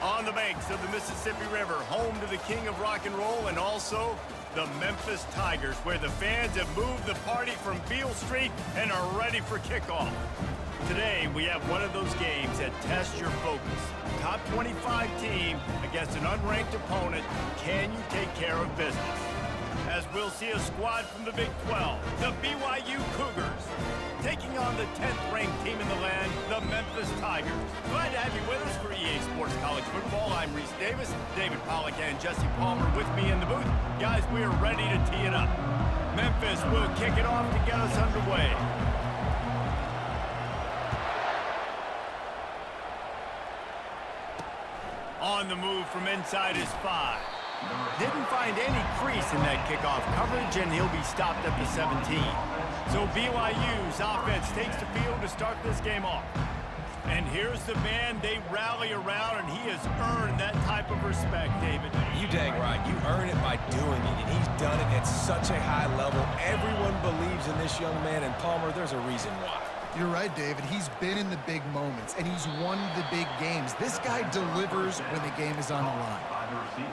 On the banks of the Mississippi River, home to the king of rock and roll and also the Memphis Tigers, where the fans have moved the party from Beale Street and are ready for kickoff. Today, we have one of those games that tests your focus. Top 25 team against an unranked opponent. Can you take care of business? As we'll see a squad from the Big 12, the BYU Cougars, taking on the 10th-ranked team in the land, the Memphis Tigers. Glad to have you with us for EA Sports College Football. I'm Reese Davis, David Pollack and Jesse Palmer with me in the booth. Guys, we are ready to tee it up. Memphis will kick it off to get us underway. On the move from inside his 5. Didn't find any crease in that kickoff coverage, and he'll be stopped at the 17. So BYU's offense takes the field to start this game off. And here's the man they rally around, and he has earned that type of respect, David. You dang right. You earn it by doing it, and he's done it at such a high level. Everyone believes in this young man, and Palmer, there's a reason why. You're right, David. He's been in the big moments, and he's won the big games. This guy delivers when the game is on the line.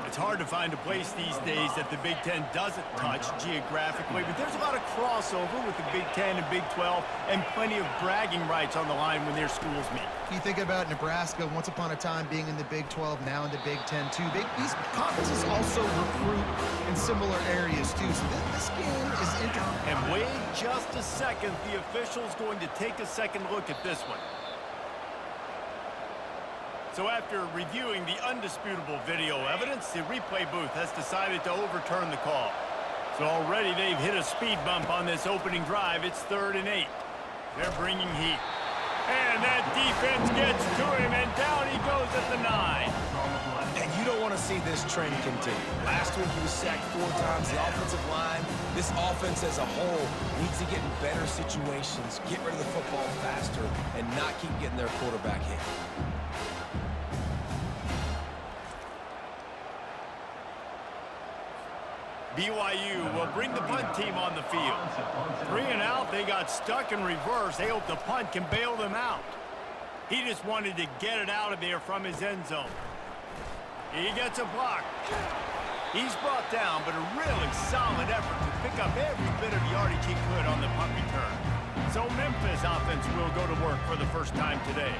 It's hard to find a place these days that the Big Ten doesn't touch geographically, but there's a lot of crossover with the Big Ten and Big 12 and plenty of bragging rights on the line when their schools meet. You think about Nebraska, once upon a time being in the Big 12, now in the Big 10 too. These conferences also recruit in similar areas too, so this game is interesting. And wait just a second, the official's going to take a second look at this one. So after reviewing the undisputable video evidence, the replay booth has decided to overturn the call. So already they've hit a speed bump on this opening drive. It's 3rd and 8. They're bringing heat. And that defense gets to him, and down he goes at the 9. And you don't want to see this trend continue. Last week he was sacked 4 times. The offensive line, this offense as a whole, needs to get in better situations, get rid of the football faster, and not keep getting their quarterback hit. BYU will bring the punt team on the field. 3 and out, they got stuck in reverse. They hope the punt can bail them out. He just wanted to get it out of there from his end zone. He gets a block. He's brought down, but a really solid effort to pick up every bit of yardage he could on the punt return. So Memphis offense will go to work for the first time today.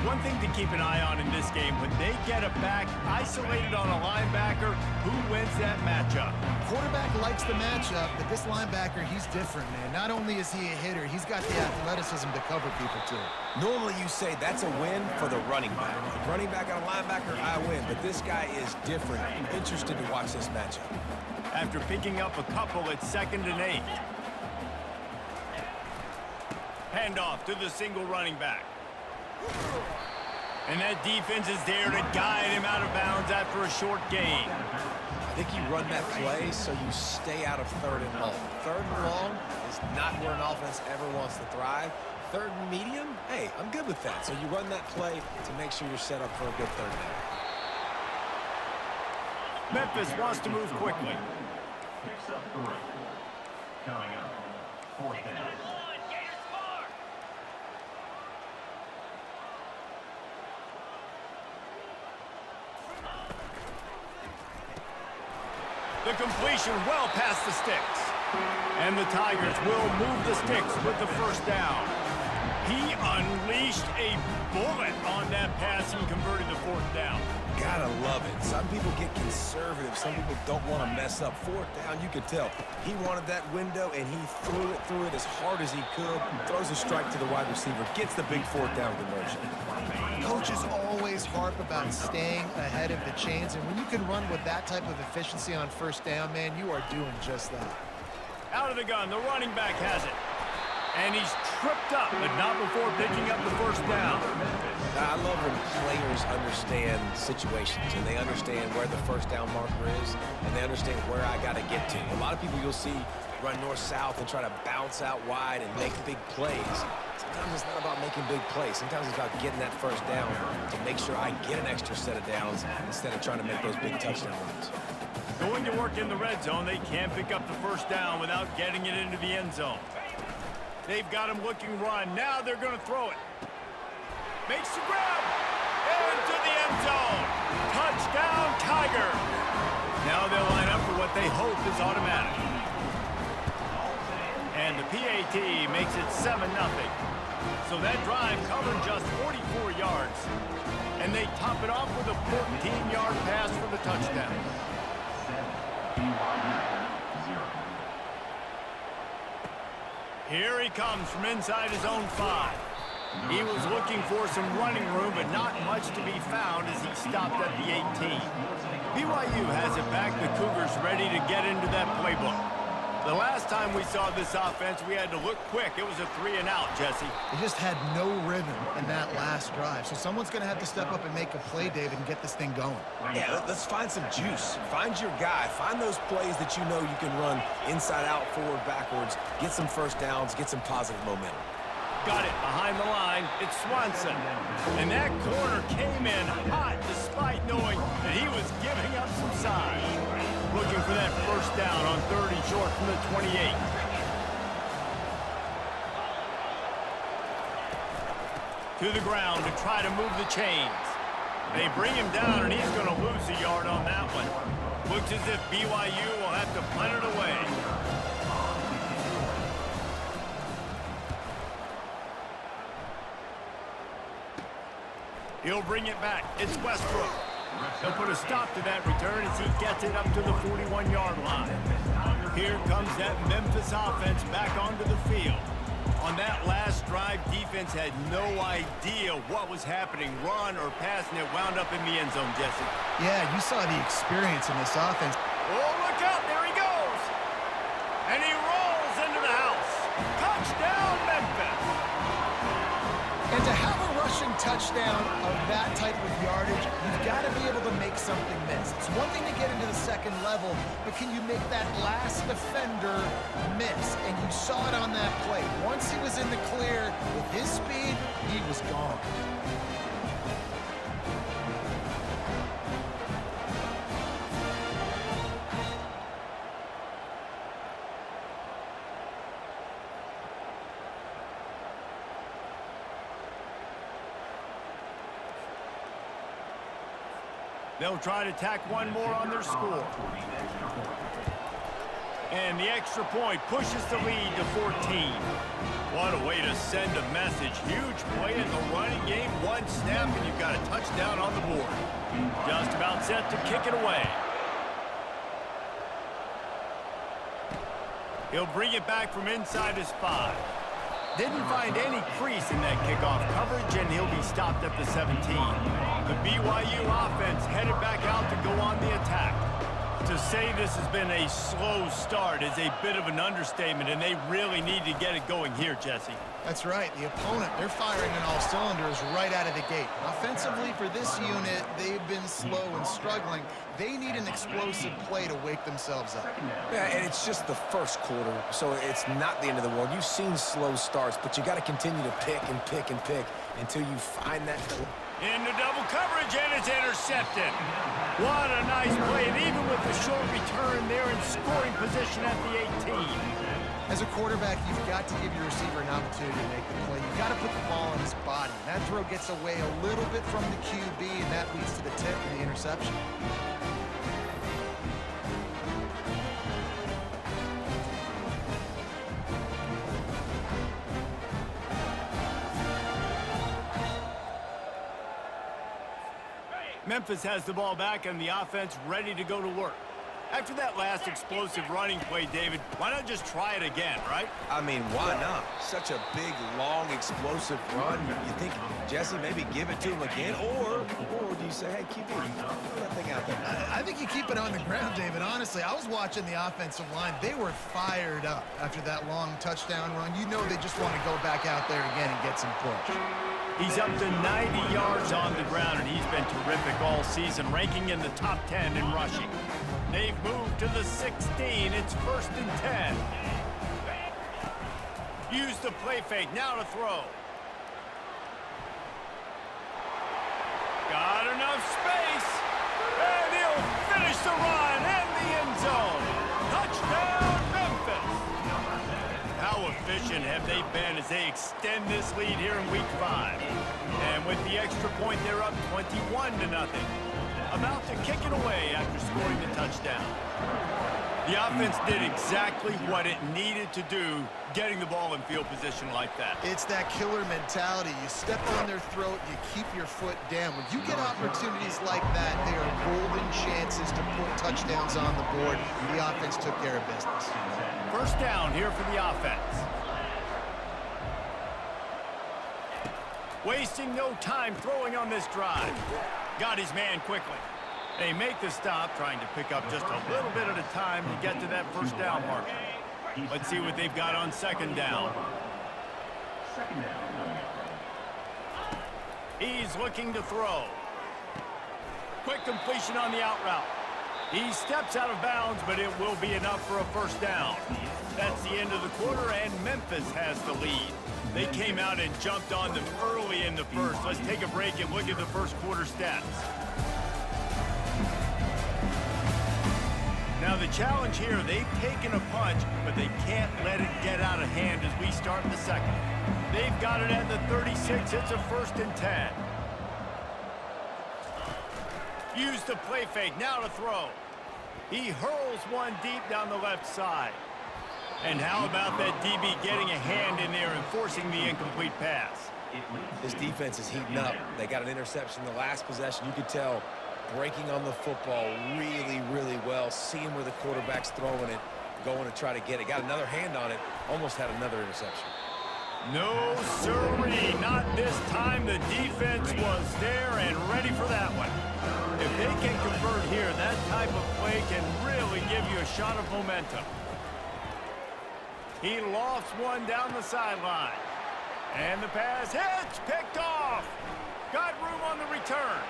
One thing to keep an eye on in this game, when they get it back isolated on a linebacker, who wins that matchup? Quarterback likes the matchup, but this linebacker, he's different, man. Not only is he a hitter, he's got the athleticism to cover people, too. Normally you say that's a win for the running back. Running back on a linebacker, I win. But this guy is different. I'm interested to watch this matchup. After picking up a couple, it's 2nd and 8. Handoff to the single running back. And that defense is there to guide him out of bounds after a short gain. I think you run that play so you stay out of 3rd and long. 3rd and long is not where an offense ever wants to thrive. 3rd and medium, hey, I'm good with that. So you run that play to make sure you're set up for a good 3rd down. Memphis wants to move quickly. Picks up 3. Coming up, 4th down. The completion well past the sticks. And the Tigers will move the sticks with the 1st down. He unleashed a bullet on that pass and converted the 4th down. Gotta love it. Some people get conservative. Some people don't want to mess up. 4th down, you could tell. He wanted that window, and he threw it as hard as he could. Throws a strike to the wide receiver. Gets the big 4th down conversion. Coaches always harp about staying ahead of the chains, and when you can run with that type of efficiency on 1st down, man, you are doing just that. Out of the gun, the running back has it. And he's tripped up, but not before picking up the 1st down. Now, I love when players understand situations, and they understand where the 1st down marker is, and they understand where I got to get to. A lot of people you'll see run north-south and try to bounce out wide and make big plays. Sometimes it's not about making big plays. Sometimes it's about getting that 1st down to make sure I get an extra set of downs instead of trying to make those big touchdown runs. Going to work in the red zone, they can't pick up the 1st down without getting it into the end zone. They've got him looking run. Now they're going to throw it. Makes the grab. Into the end zone. Touchdown, Tigers! Now they'll line up for what they hope is automatic. And the PAT makes it 7-0. So that drive covered just 44 yards. And they top it off with a 14-yard pass for the touchdown. Here he comes from inside his own 5. He was looking for some running room, but not much to be found as he stopped at the 18. BYU has it back. The Cougars ready to get into that playbook. The last time we saw this offense, we had to look quick. It was a 3-and-out, Jesse. They just had no rhythm in that last drive. So someone's going to have to step up and make a play, David, and get this thing going. Yeah, let's find some juice. Find your guy. Find those plays that you know you can run inside out, forward, backwards. Get some first downs. Get some positive momentum. Got it behind the line. It's Swanson. And that corner came in hot despite knowing that he was giving up some size. Looking for that first down on 3rd and short from the 28. To the ground to try to move the chains. They bring him down, and he's going to lose a yard on that one. Looks as if BYU will have to punt it away. He'll bring it back. It's Westbrook. He'll put a stop to that return as he gets it up to the 41-yard line. Here comes that Memphis offense back onto the field. On that last drive, defense had no idea what was happening, run or pass, and it wound up in the end zone, Jesse. Yeah, you saw the experience in this offense. Oh, look out. There he goes. And he rolls into the house. Touchdown, Memphis. And to have a rushing touchdown of that type of yardage, you've got to be able to make something miss. It's one thing to get into the second level, but can you make that last defender miss? And you saw it on that play. Once he was in the clear, with his speed, he was gone. They'll try to tack one more on their score. And the extra point pushes the lead to 14. What a way to send a message. Huge play in the running game. One snap, and you've got a touchdown on the board. Just about set to kick it away. He'll bring it back from inside his 5. Didn't find any crease in that kickoff coverage, and he'll be stopped at the 17. The BYU offense headed back out to go on the attack. To say this has been a slow start is a bit of an understatement, and they really need to get it going here, Jesse. That's right. The opponent, they're firing on all cylinders right out of the gate. Offensively, for this unit, they've been slow and struggling. They need an explosive play to wake themselves up. Yeah, and it's just the first quarter, so it's not the end of the world. You've seen slow starts, but you got to continue to pick and pick and pick until you find that. Into double coverage, and it's intercepted. What a nice play, and even with the short return, they're in scoring position at the 18. As a quarterback, you've got to give your receiver an opportunity to make the play. You've got to put the ball in his body. That throw gets away a little bit from the QB, and that leads to the tip and the interception. Memphis has the ball back and the offense ready to go to work. After that last explosive running play, David, why not just try it again, right? I mean, why not? Such a big, long, explosive run. You think, Jesse, maybe give it to him again? Or do you say, hey, QB, throw that thing out there? I think you keep it on the ground, David. Honestly, I was watching the offensive line. They were fired up after that long touchdown run. You know they just want to go back out there again and get some push. He's up to 90 yards on the ground, and he's been terrific all season, ranking in the top 10 in rushing. They've moved to the 16. It's 1st and 10. Use the play fake. Now to throw. Got enough space. And he'll finish the run in the end zone. Touchdown, Memphis. How efficient have they been as they extend this lead here in Week 5? And with the extra point, they're up 21-0. about to kick it away after scoring the touchdown. The offense did exactly what it needed to do, getting the ball in field position like that. It's that killer mentality. You step on their throat, you keep your foot down. When you get opportunities like that, they are golden chances to put touchdowns on the board. The offense took care of business. First down here for the offense. Wasting no time throwing on this drive. Got his man quickly. They make the stop, trying to pick up just a little bit at a time to get to that first down marker. Let's see what they've got on second down. He's looking to throw. Quick completion on the out route. He steps out of bounds, but it will be enough for a first down. That's the end of the quarter, and Memphis has the lead. They came out and jumped on them early in the first. Let's take a break and look at the first quarter stats. Now the challenge here, they've taken a punch, but they can't let it get out of hand as we start the second. They've got it at the 36. It's a 1st and 10. Use the play fake, now to throw. He hurls one deep down the left side. And how about that DB getting a hand in there and forcing the incomplete pass? This defense is heating up. They got an interception in the last possession. You could tell breaking on the football really, really well, seeing where the quarterback's throwing it, going to try to get it. Got another hand on it, almost had another interception. No, sirree, not this time. The defense was there and ready for that one. If they can convert here, that type of play can really give you a shot of momentum. He lofts one down the sideline. And the pass hits, picked off. Got room on the return.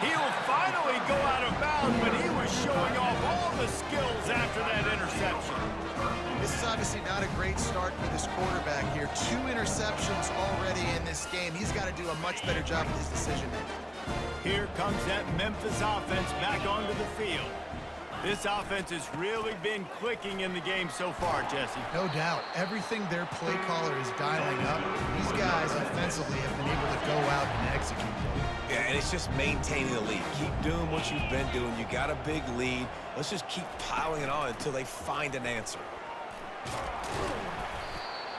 He'll finally go out of bounds, but he was showing off all the skills after that interception. This is obviously not a great start for this quarterback here. 2 interceptions already in this game. He's got to do a much better job with his decision-making. Here comes that Memphis offense back onto the field. This offense has really been clicking in the game so far, Jesse. No doubt. Everything their play caller is dialing up, these guys offensively have been able to go out and execute. Yeah, and it's just maintaining the lead. Keep doing what you've been doing. You got a big lead. Let's just keep piling it on until they find an answer.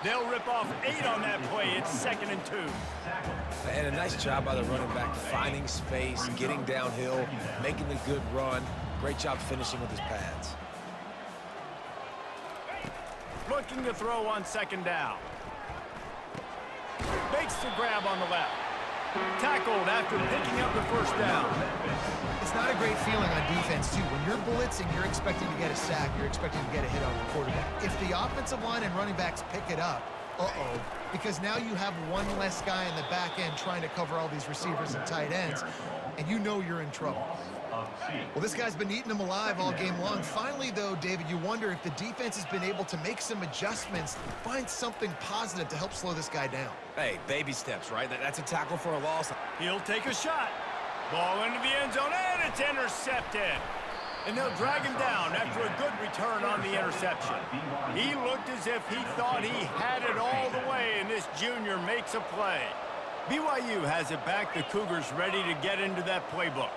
They'll rip off 8 on that play. It's 2nd and 2. And a nice job by the running back, finding space, getting downhill, making the good run. Great job finishing with his pads. Looking to throw on 2nd down. Makes the grab on the left. Tackled after picking up the first down. It's not a great feeling on defense, too. When you're blitzing, you're expecting to get a sack. You're expecting to get a hit on the quarterback. If the offensive line and running backs pick it up, because now you have one less guy in the back end trying to cover all these receivers and tight ends, and you know you're in trouble. Well, this guy's been eating them alive all game long. Finally, though, David, you wonder if the defense has been able to make some adjustments, find something positive to help slow this guy down. Hey, baby steps, right? That's a tackle for a loss. He'll take a shot. Ball into the end zone, and it's intercepted. And they'll drag him down after a good return on the interception. He looked as if he thought he had it all the way, and this junior makes a play. BYU has it back. The Cougars ready to get into that playbook.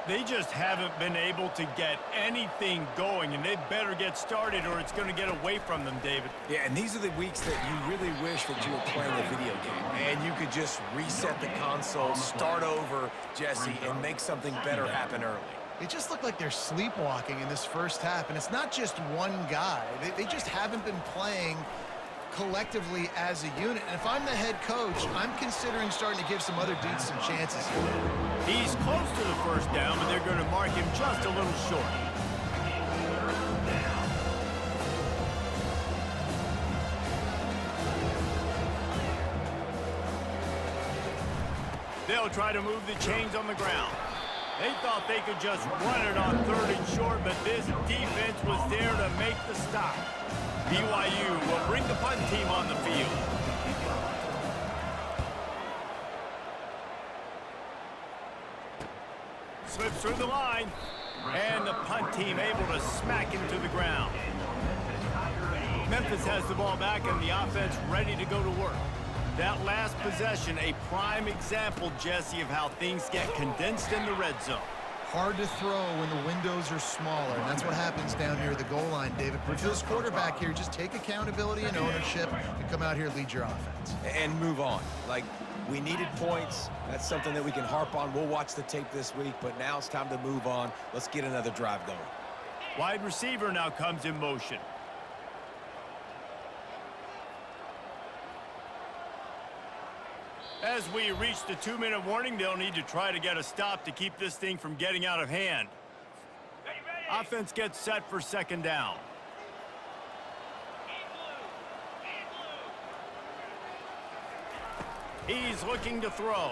They just haven't been able to get anything going, and they better get started or it's going to get away from them, David. Yeah, and these are the weeks that you really wish that you were playing a video game, and you could just reset the console, start over, Jesse, and make something better happen early. It just looked like they're sleepwalking in this first half, and it's not just one guy. They just haven't been playing collectively as a unit. And if I'm the head coach, I'm considering starting to give some other dudes some chances. He's close to the first down, but they're going to mark him just a little short. They'll try to move the chains on the ground. They thought they could just run it on 3rd and short, but this defense was there to make the stop. BYU will bring the punt team on the field. Slips through the line, and the punt team able to smack him to the ground. Memphis has the ball back, and the offense ready to go to work. That last possession, a prime example, Jesse, of how things get condensed in the red zone. Hard to throw when the windows are smaller, and that's what happens down near the goal line, David. But for this quarterback here, just take accountability and ownership and come out here and lead your offense. And move on. Like, we needed points. That's something that we can harp on. We'll watch the tape this week, but now it's time to move on. Let's get another drive going. Wide receiver now comes in motion. As we reach the 2-minute warning, they'll need to try to get a stop to keep this thing from getting out of hand. Offense gets set for second down. He's looking to throw.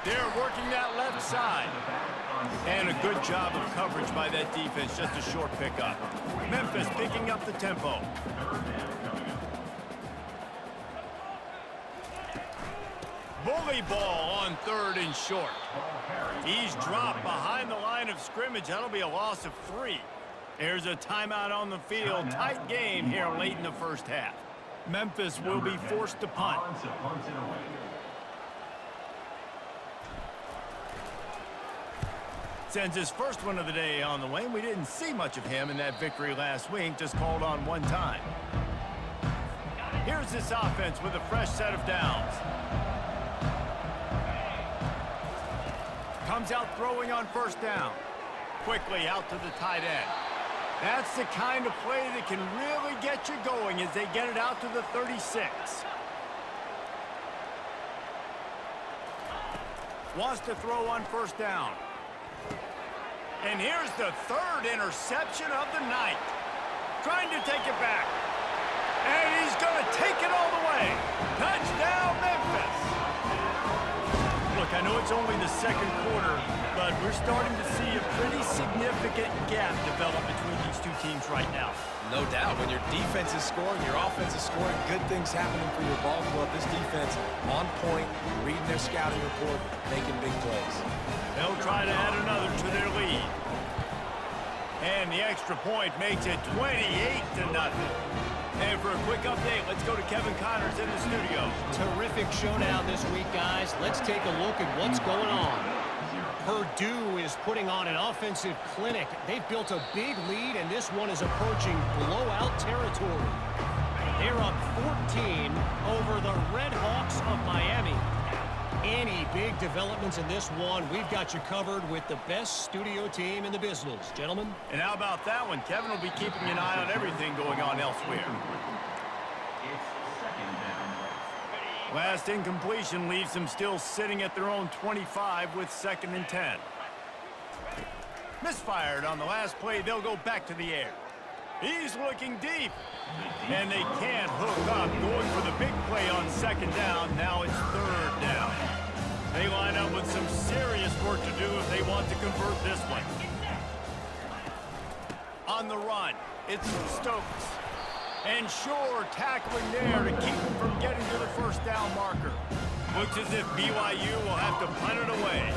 They're working that left side. And a good job of coverage by that defense, just a short pickup. Memphis picking up the tempo. Bully ball on 3rd and short. He's dropped behind the line of scrimmage. That'll be a loss of 3. There's a timeout on the field. Tight game here late in the first half. Memphis will be forced to punt. Sends his first one of the day on the way. We didn't see much of him in that victory last week. Just called on one time. Here's this offense with a fresh set of downs. Comes out throwing on first down. Quickly out to the tight end. That's the kind of play that can really get you going as they get it out to the 36. Wants to throw on first down. And here's the 3rd interception of the night. Trying to take it back. And he's going to take it all the way. Touchdown, Memphis. Look, I know it's only the second quarter, but we're starting to see a pretty significant gap develop between these two teams right now. No doubt. When your defense is scoring, your offense is scoring, good things happening for your ball club. This defense on point, reading their scouting report, making big plays. They'll try to add another to their lead. And the extra point makes it 28-0. And for a quick update, let's go to Kevin Connors in the studio. Terrific showdown this week, guys. Let's take a look at what's going on. Purdue is putting on an offensive clinic. They've built a big lead, and this one is approaching blowout territory. They're up 14 over the Red Hawks of Miami. Any big developments in this one, we've got you covered with the best studio team in the business. Gentlemen. And how about that one? Kevin will be keeping an eye on everything going on elsewhere. Last incompletion leaves them still sitting at their own 25 with 2nd and 10. Misfired on the last play. They'll go back to the air. He's looking deep. And they can't hook up. Going for the big play on 2nd down. Now it's 3rd down. They line up with some serious work to do if they want to convert this one. On the run, it's Stokes. And Shore tackling there to keep them from getting to the first down marker. Looks as if BYU will have to punt it away.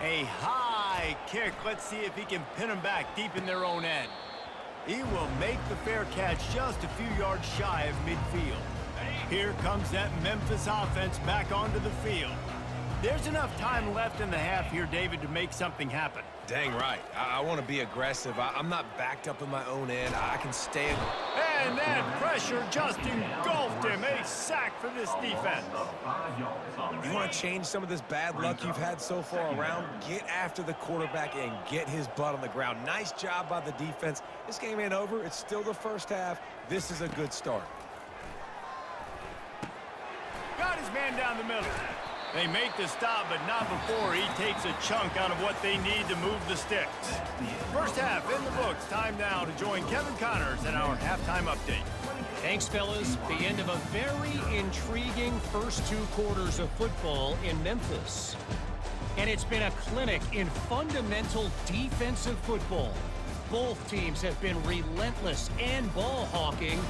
A high kick. Let's see if he can pin them back deep in their own end. He will make the fair catch just a few yards shy of midfield. Here comes that Memphis offense back onto the field. There's enough time left in the half here, David, to make something happen. Dang right. I want to be aggressive. I'm not backed up in my own end. I can stay. And that pressure just engulfed him. A sack for this defense. You want to change some of this bad luck you've had so far around? Get after the quarterback and get his butt on the ground. Nice job by the defense. This game ain't over. It's still the first half. This is a good start. Got his man down the middle. They make the stop, but not before he takes a chunk out of what they need to move the sticks. First half in the books. Time now to join Kevin Connors in our halftime update. Thanks, fellas. The end of a very intriguing first 2 quarters of football in Memphis. And it's been a clinic in fundamental defensive football. Both teams have been relentless and ball hawking,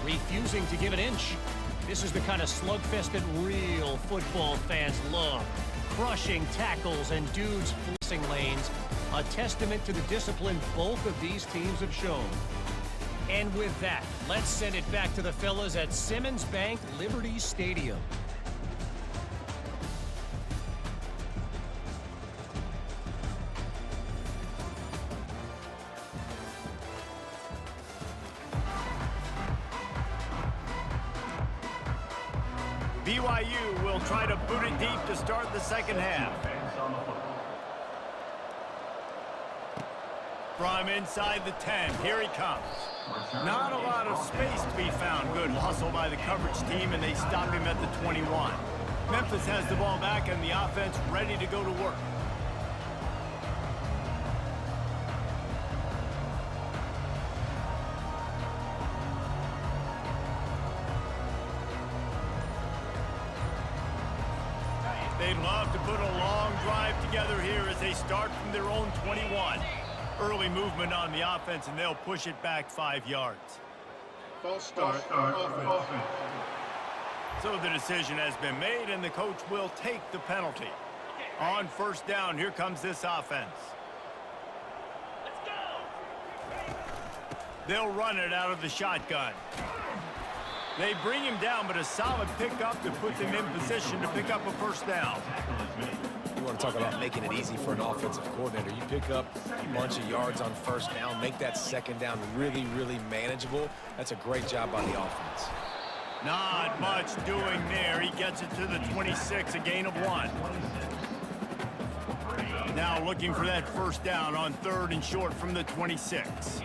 refusing to give an inch. This is the kind of slugfest that real football fans love. Crushing tackles and dudes fleecing lanes. A testament to the discipline both of these teams have shown. And with that, let's send it back to the fellas at Simmons Bank Liberty Stadium. BYU will try to boot it deep to start the second half. From inside the 10, here he comes. Not a lot of space to be found. Good hustle by the coverage team, and they stop him at the 21. Memphis has the ball back, and the offense ready to go to work. They'd love to put a long drive together here as they start from their own 21. Early movement on the offense, and they'll push it back 5 yards. False start. Offense. So the decision has been made, and the coach will take the penalty. On first down, here comes this offense. They'll run it out of the shotgun. They bring him down, but a solid pickup that puts him in position to pick up a first down. You want to talk about making it easy for an offensive coordinator. You pick up a bunch of yards on first down, make that second down really, really manageable. That's a great job by the offense. Not much doing there. He gets it to the 26, a gain of 1. Now looking for that first down on 3rd and short from the 26.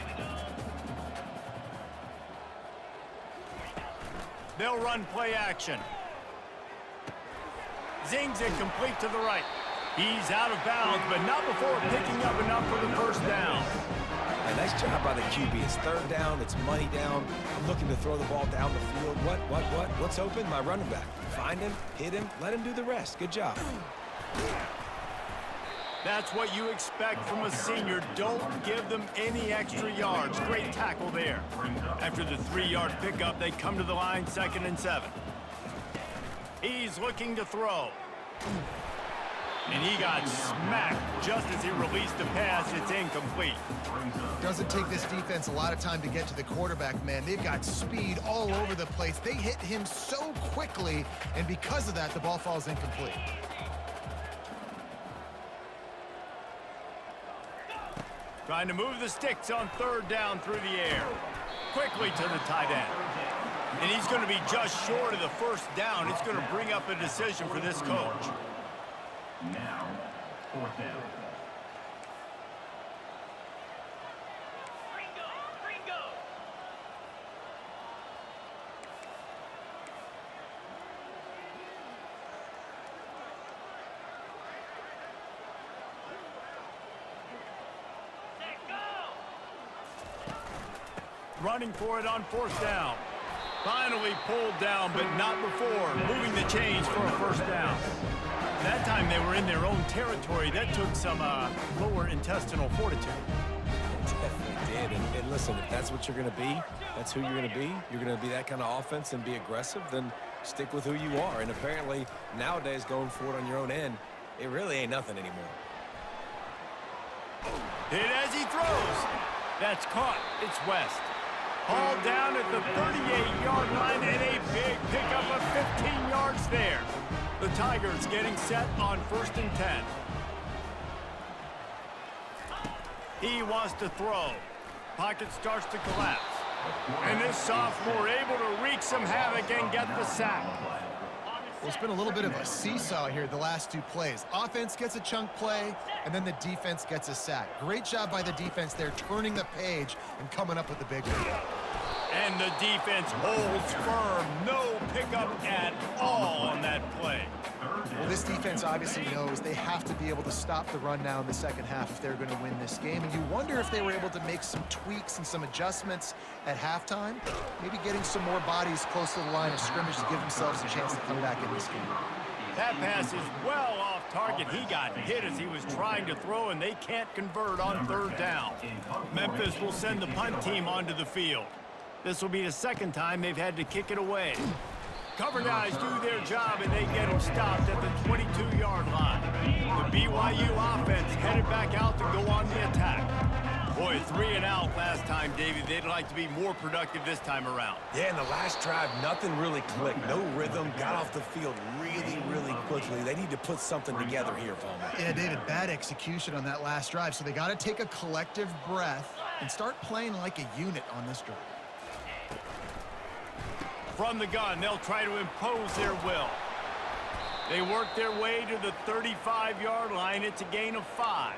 They'll run play action. Zings it complete to the right. He's out of bounds, but not before picking up enough for the first down. A nice job by the QB. It's 3rd down. It's money down. I'm looking to throw the ball down the field. What's open? My running back. Find him, hit him, let him do the rest. Good job. That's what you expect from a senior. Don't give them any extra yards. Great tackle there. After the 3-yard pickup, they come to the line, 2nd and 7. He's looking to throw. And he got smacked just as he released the pass. It's incomplete. Doesn't take this defense a lot of time to get to the quarterback, man. They've got speed all over the place. They hit him so quickly, and because of that, the ball falls incomplete. Trying to move the sticks on 3rd down through the air. Quickly to the tight end. And he's going to be just short of the first down. It's going to bring up a decision for this coach. Now, 4th down. Running for it on 4th down. Finally pulled down, but not before. Moving the chains for a first down. That time they were in their own territory. That took some lower intestinal fortitude. It definitely did. And listen, if that's what you're going to be, that's who you're going to be. You're going to be that kind of offense and be aggressive, then stick with who you are. And apparently, nowadays, going for it on your own end, it really ain't nothing anymore. Hit as he throws. That's caught. It's West. Hauled down at the 38-yard line, and a big pickup of 15 yards there. The Tigers getting set on 1st and 10. He wants to throw. Pocket starts to collapse. And this sophomore able to wreak some havoc and get the sack. Well, it's been a little bit of a seesaw here the last 2 plays. Offense gets a chunk play, and then the defense gets a sack. Great job by the defense there, turning the page and coming up with the big one. And the defense holds firm. No pickup at all on that play. Well, this defense obviously knows they have to be able to stop the run now in the second half if they're going to win this game. And you wonder if they were able to make some tweaks and some adjustments at halftime, maybe getting some more bodies close to the line of scrimmage to give themselves a chance to come back in this game. That pass is well off target. He got hit as he was trying to throw, and they can't convert on 3rd down. Memphis will send the punt team onto the field. This will be the 2nd time they've had to kick it away. Cover guys do their job, and they get him stopped at the 22-yard line. The BYU offense headed back out to go on the attack. Boy, 3 and out last time, David. They'd like to be more productive this time around. Yeah, in the last drive, nothing really clicked. No rhythm, got off the field really, really quickly. They need to put something together here, Palmer. Yeah, David, bad execution on that last drive, so they got to take a collective breath and start playing like a unit on this drive. From the gun, they'll try to impose their will. They work their way to the 35-yard line. It's a gain of 5.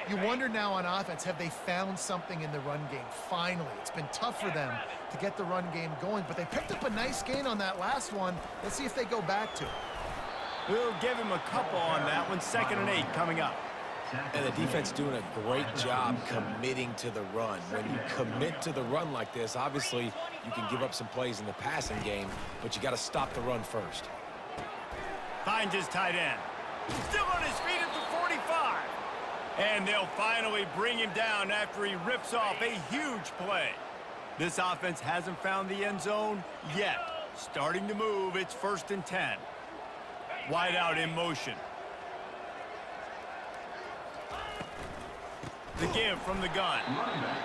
You wonder now on offense, have they found something in the run game? Finally, it's been tough for them to get the run game going, but they picked up a nice gain on that last one. Let's see if they go back to it. We'll give him a couple on that one. 2nd and 8 coming up. And the defense doing a great job committing to the run. When you commit to the run like this, obviously you can give up some plays in the passing game, but you got to stop the run first. Finds his tight end. Still on his feet at the 45. And they'll finally bring him down after he rips off a huge play. This offense hasn't found the end zone yet. Starting to move, it's 1st and 10. Wide out in motion. The give from the gun.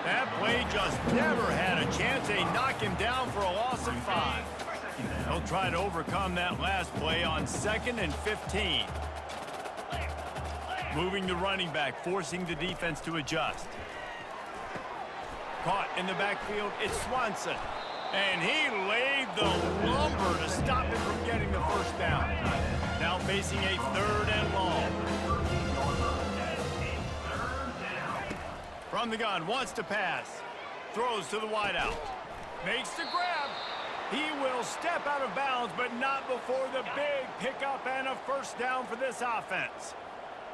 That play just never had a chance. They knock him down for a loss of 5. They'll try to overcome that last play on 2nd and 15. Moving the running back, forcing the defense to adjust. Caught in the backfield, it's Swanson. And he laid the lumber to stop him from getting the 1st down. Now facing a 3rd and long. From the gun, wants to pass. Throws to the wideout. Makes the grab. He will step out of bounds, but not before the big pickup and a 1st down for this offense.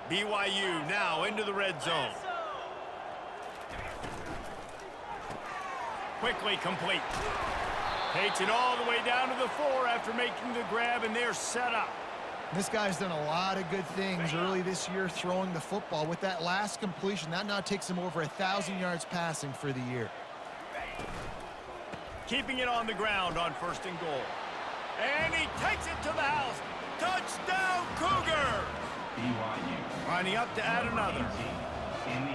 BYU now into the red zone. Quickly complete. Takes it all the way down to the 4 after making the grab, and they're set up. This guy's done a lot of good things early this year throwing the football. With that last completion, that now takes him over 1,000 yards passing for the year. Keeping it on the ground on 1st and goal. And he takes it to the house. Touchdown, Cougars! Lining up to add another.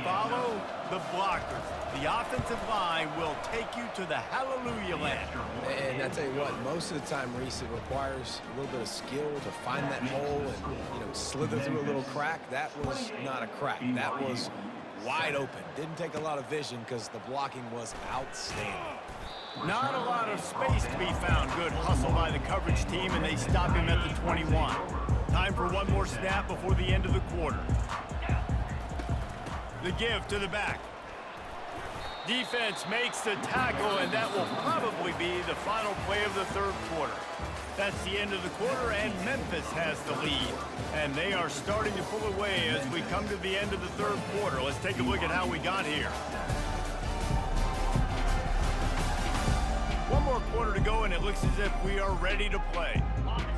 Follow the blockers. The offensive line will take you to the hallelujah land. And I tell you what, most of the time, Reese, it requires a little bit of skill to find that hole and, slither through a little crack. That was not a crack. That was wide open. Didn't take a lot of vision because the blocking was outstanding. Not a lot of space to be found. Good hustle by the coverage team, and they stop him at the 21. Time for one more snap before the end of the quarter. The give to the back. Defense makes the tackle, and that will probably be the final play of the 3rd quarter. That's the end of the quarter, and Memphis has the lead. And they are starting to pull away as we come to the end of the 3rd quarter. Let's take a look at how we got here. One more quarter to go, and it looks as if we are ready to play.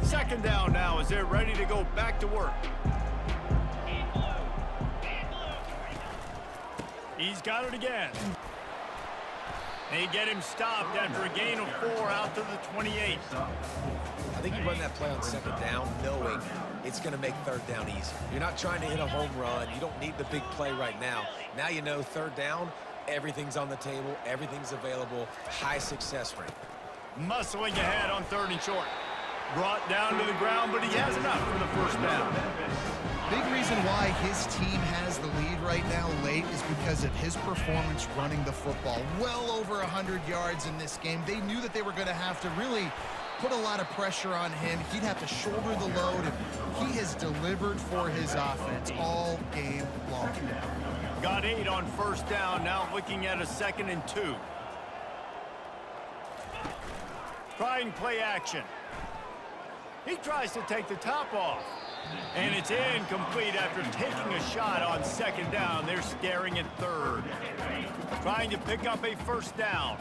2nd down now as they're ready to go back to work. He's got it again. They get him stopped after a gain of 4 out to the 28. I think you run that play on 2nd down knowing it's going to make 3rd down easy. You're not trying to hit a home run. You don't need the big play right now. Now you know 3rd down, everything's on the table, everything's available, high success rate. Muscling ahead on 3rd and short. Brought down to the ground, but he has enough for the 1st down. Big reason why his team has the lead right now late is because of his performance running the football. Well over 100 yards in this game. They knew that they were going to have to really put a lot of pressure on him. He'd have to shoulder the load, and he has delivered for his offense all game long. Got 8 on 1st down, now looking at a 2nd and 2. Trying play action. He tries to take the top off. And it's incomplete after taking a shot on 2nd down. They're staring at 3rd. Trying to pick up a 1st down.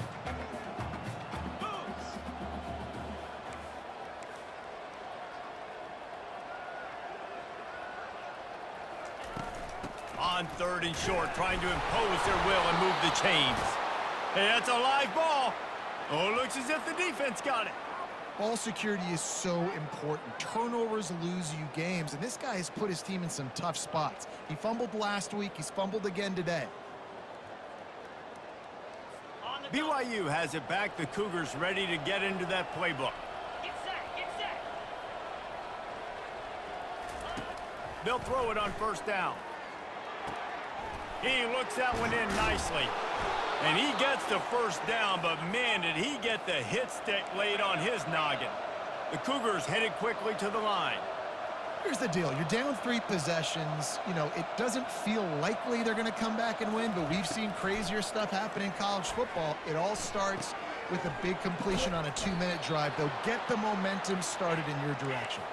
On 3rd and short, trying to impose their will and move the chains. Hey, that's a live ball. Oh, it looks as if the defense got it. Ball security is so important. Turnovers lose you games, and this guy has put his team in some tough spots. He fumbled last week. He's fumbled again today. BYU has it back. The Cougars ready to get into that playbook. Get set, get set. They'll throw it on first down. He looks that one in nicely. And he gets the first down, but man, did he get the hit stick laid on his noggin. The Cougars headed quickly to the line. Here's the deal. You're down 3 possessions. You know, it doesn't feel likely they're going to come back and win, but we've seen crazier stuff happen in college football. It all starts with a big completion on a 2-minute drive. They'll get the momentum started in your direction.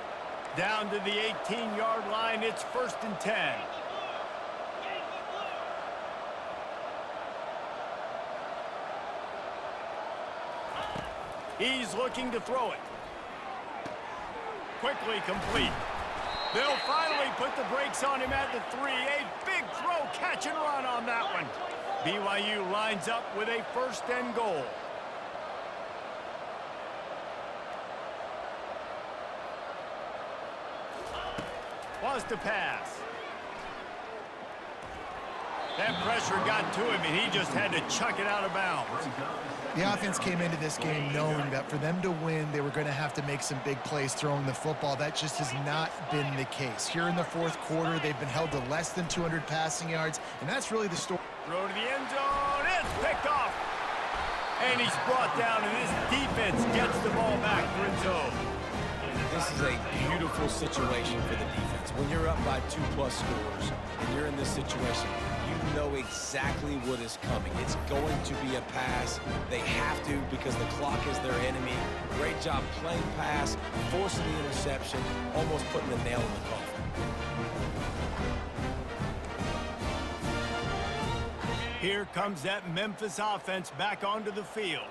Down to the 18-yard line, it's 1st and 10. He's looking to throw it. Quickly complete. They'll finally put the brakes on him at the 3. A big throw, catch and run on that one. BYU lines up with a 1st and goal. Was to pass. That pressure got to him, and he just had to chuck it out of bounds. The offense came into this game knowing that for them to win, they were going to have to make some big plays throwing the football. That just has not been the case. Here in the 4th quarter, they've been held to less than 200 passing yards, and that's really the story. Throw to the end zone. It's picked off. And he's brought down, and his defense gets the ball back for its own. This is a beautiful situation for the defense. When you're up by 2+ scores and you're in this situation, you know exactly what is coming. It's going to be a pass. They have to because the clock is their enemy. Great job playing pass, forcing the interception, almost putting the nail in the coffin. Here comes that Memphis offense back onto the field.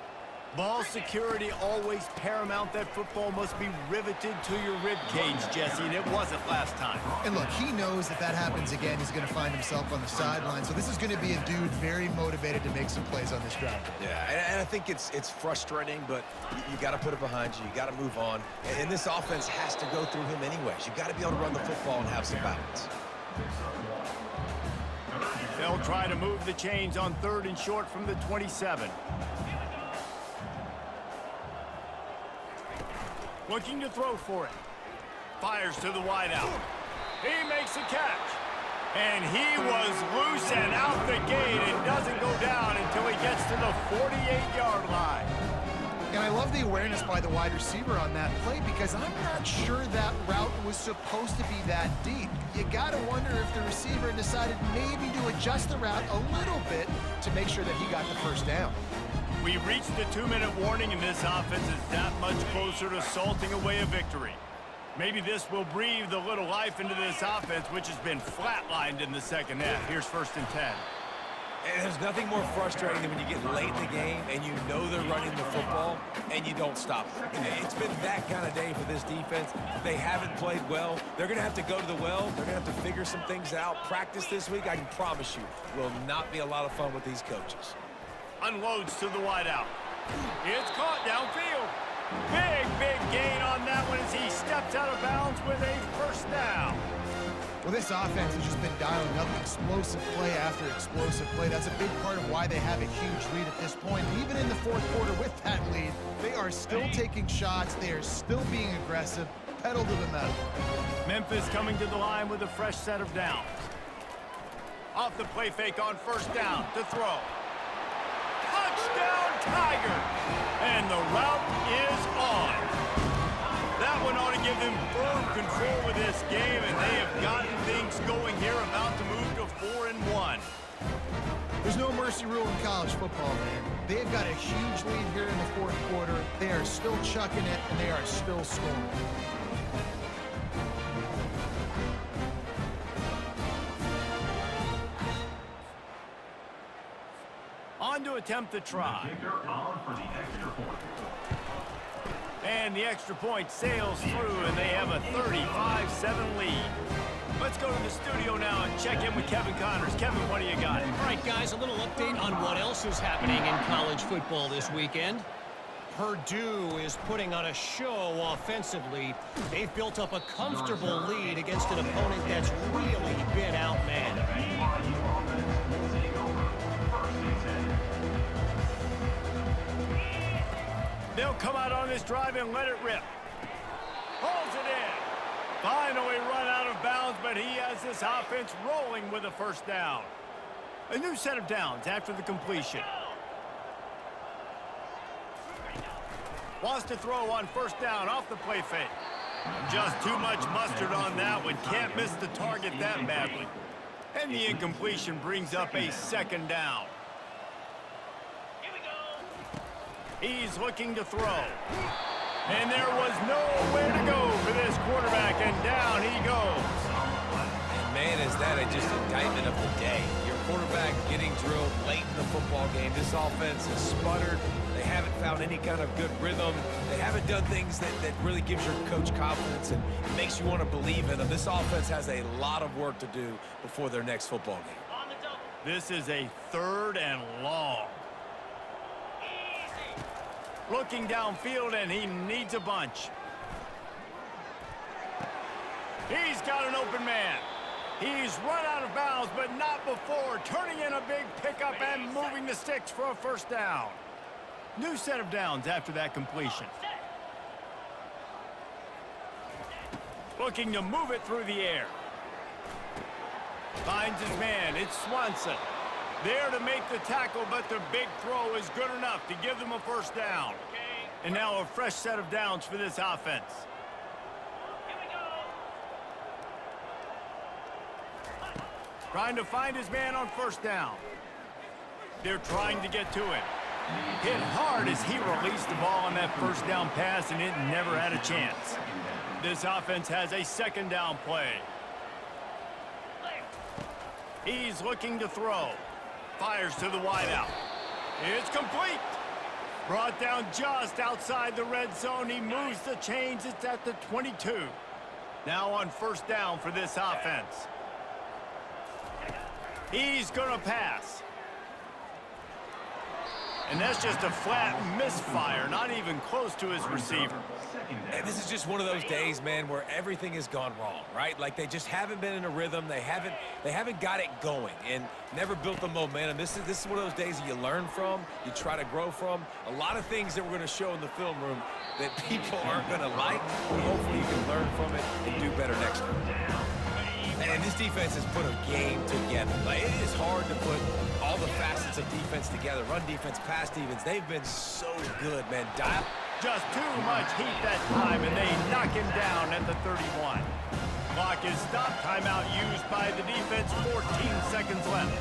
Ball security always paramount. That football must be riveted to your rib cage, Jesse, and it wasn't last time. And look, he knows that happens again, he's going to find himself on the sideline. So this is going to be a dude very motivated to make some plays on this drive. Yeah, and I think it's frustrating, but you got to put it behind you. You got to move on. And this offense has to go through him anyways. You got to be able to run the football and have some balance. They'll try to move the chains on 3rd and short from the 27. Looking to throw for it. Fires to the wideout. He makes a catch. And he was loose and out the gate and doesn't go down until he gets to the 48-yard line. And I love the awareness by the wide receiver on that play because I'm not sure that route was supposed to be that deep. You got to wonder if the receiver decided maybe to adjust the route a little bit to make sure that he got the first down. We've reached the 2-minute warning, and this offense is that much closer to salting away a victory. Maybe this will breathe a little life into this offense, which has been flatlined in the second half. Here's 1st and 10. And there's nothing more frustrating than when you get late in the game and you know they're running the football and you don't stop it. It's been that kind of day for this defense. They haven't played well. They're going to have to go to the well. They're going to have to figure some things out. Practice this week, I can promise you, will not be a lot of fun with these coaches. Unloads to the wideout. It's caught downfield. Big gain on that one as he steps out of bounds with a 1st down. Well, this offense has just been dialing up explosive play after explosive play. That's a big part of why they have a huge lead at this point. Even in the 4th quarter with that lead, they are still taking shots. They are still being aggressive. Pedal to the metal. Memphis coming to the line with a fresh set of downs. Off the play fake on 1st down to throw. Touchdown Tigers! And the route is on. That one ought to give them firm control with this game, and they have gotten things going here, about to move to 4-1. There's no mercy rule in college football, man. They've got a huge lead here in the 4th quarter. They are still chucking it, and they are still scoring. On to attempt the try. And the extra point sails through, and they have a 35-7 lead. Let's go to the studio now and check in with Kevin Connors. Kevin, what do you got? All right, guys, a little update on what else is happening in college football this weekend. Purdue is putting on a show offensively. They've built up a comfortable lead against an opponent that's really been outmatched. They'll come out on this drive and let it rip. Holds it in. Finally run out of bounds, but he has this offense rolling with a first down. A new set of downs after the completion. Wants to throw on first down off the play fake. Just too much mustard on that one. Can't miss the target that badly. And the incompletion brings up a second down. He's looking to throw. And there was nowhere to go for this quarterback, and down he goes. And man, is that just indictment of the day. Your quarterback getting drilled late in the football game. This offense has sputtered. They haven't found any kind of good rhythm. They haven't done things that really gives your coach confidence and makes you want to believe in them. This offense has a lot of work to do before their next football game. This is a 3rd and long. Looking downfield, and he needs a bunch. He's got an open man. He's run out of bounds, but not before turning in a big pickup and moving the sticks for a first down. New set of downs after that completion. Looking to move it through the air. Finds his man. It's Swanson. There to make the tackle, but the big throw is good enough to give them a first down. And now a fresh set of downs for this offense. Trying to find his man on first down. They're trying to get to him. Hit hard as he released the ball on that first down pass, and it never had a chance. This offense has a second down play. He's looking to throw. Fires to the wideout. It's complete. Brought down just outside the red zone. He moves the chains. It's at the 22. Now on first down for this offense. He's going to pass. And that's just a flat misfire, not even close to his receiver. And this is just one of those days, man, where everything has gone wrong, right? Like they just haven't been in a rhythm. They haven't got it going and never built the momentum. This is one of those days that you learn from, you try to grow from. A lot of things that we're going to show in the film room that people aren't going to like. Hopefully you can learn from it and do better next time. And this defense has put a game together. Like, it is hard to put all the facets of defense together. Run defense, pass defense. They've been so good, man. Just too much heat that time, and they knock him down at the 31. Clock is stopped. Timeout used by the defense. 14 seconds left.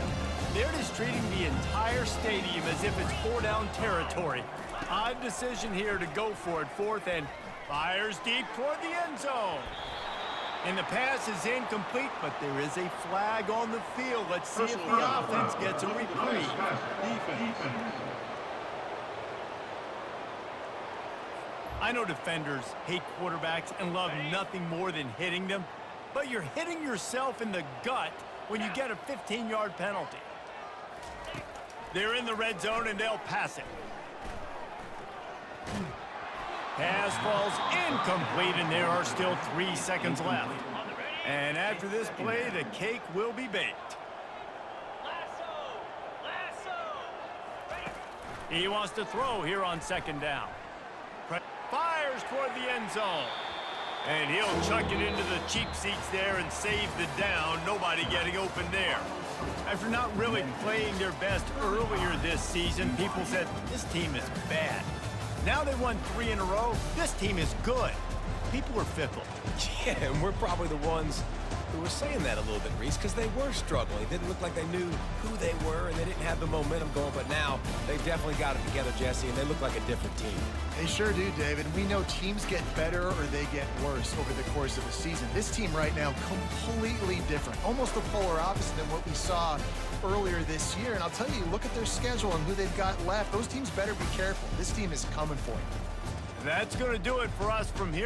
They're just treating the entire stadium as if it's 4-down territory. Odd decision here to go for it. 4th, and fires deep toward the end zone. And the pass is incomplete, but there is a flag on the field. Let's see if the offense gets a reprieve. I know defenders hate quarterbacks and love nothing more than hitting them, but you're hitting yourself in the gut when you get a 15-yard penalty. They're in the red zone, and they'll pass it. Pass falls incomplete, and there are still 3 seconds left. And after this play, the cake will be baked. He wants to throw here on second down. Fires toward the end zone. And he'll chuck it into the cheap seats there and save the down. Nobody getting open there. After not really playing their best earlier this season, people said, this team is bad. Now they won 3 in a row. This team is good. People are fickle. Yeah, and we're probably the ones who were saying that a little bit, Reese, because they were struggling. It didn't look like they knew who they were, and they didn't have the momentum going. But now they've definitely got it together, Jesse, and they look like a different team. They sure do, David. We know teams get better or they get worse over the course of a season. This team right now, completely different. Almost the polar opposite than what we saw earlier this year. And I'll tell you, look at their schedule and who they've got left. Those teams better be careful. This team is coming for you. That's going to do it for us from here.